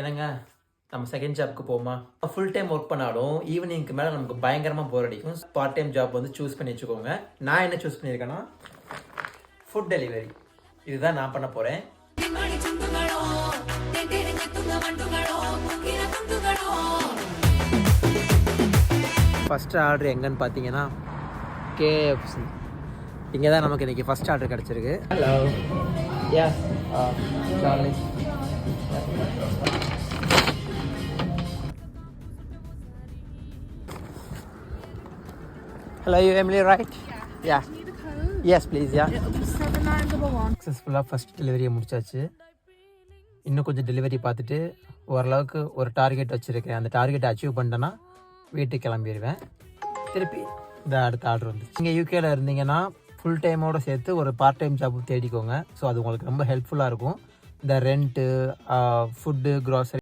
என்னங்க நம்ம செகண்ட் ஜாப்க்கு போமா? ஃபுல் டைம் ஒர்க் பண்ணாலும் ஈவினிங்க்கு மேலே நமக்கு பயங்கரமாக போர் அடிக்கும். பார்ட் டைம் ஜாப் வந்து சூஸ் பண்ணி வச்சுக்கோங்க. நான் என்ன சூஸ் பண்ணியிருக்கேன்னா ஃபுட் டெலிவரி. இதுதான் நான் பண்ண போகிறேன். ஃபஸ்ட்டு ஆர்டர் எங்கன்னு பார்த்தீங்கன்னா KFC. இங்கே தான் நமக்கு இன்றைக்கி ஃபஸ்ட் ஆர்டர் கிடச்சிருக்கு. Hello yeah Charlie. Hello, you Emily, right? Yeah. Do you need a code? Yes, please, yeah. It'll be 7911. சக்ஸஸ்ஃபுல்லாக ஃபஸ்ட் டெலிவரியை முடிச்சாச்சு. இன்னும் கொஞ்சம் டெலிவரி பார்த்துட்டு ஓரளவுக்கு ஒரு டார்கெட் வச்சுருக்கேன். அந்த டார்கெட்டை அச்சீவ் பண்ணிட்டேன்னா வீட்டுக்கு கிளம்பிடுவேன். திருப்பி இந்த அடுத்த ஆர்டர் வந்து நீங்கள் யூகேல இருந்தீங்கன்னா ஃபுல் டைமோடு சேர்த்து ஒரு பார்ட் டைம் ஜாப் தேடிக்கோங்க. ஸோ அது உங்களுக்கு ரொம்ப ஹெல்ப்ஃபுல்லாக இருக்கும். இந்த ரெண்ட்டு, ஃபுட்டு, க்ராசரி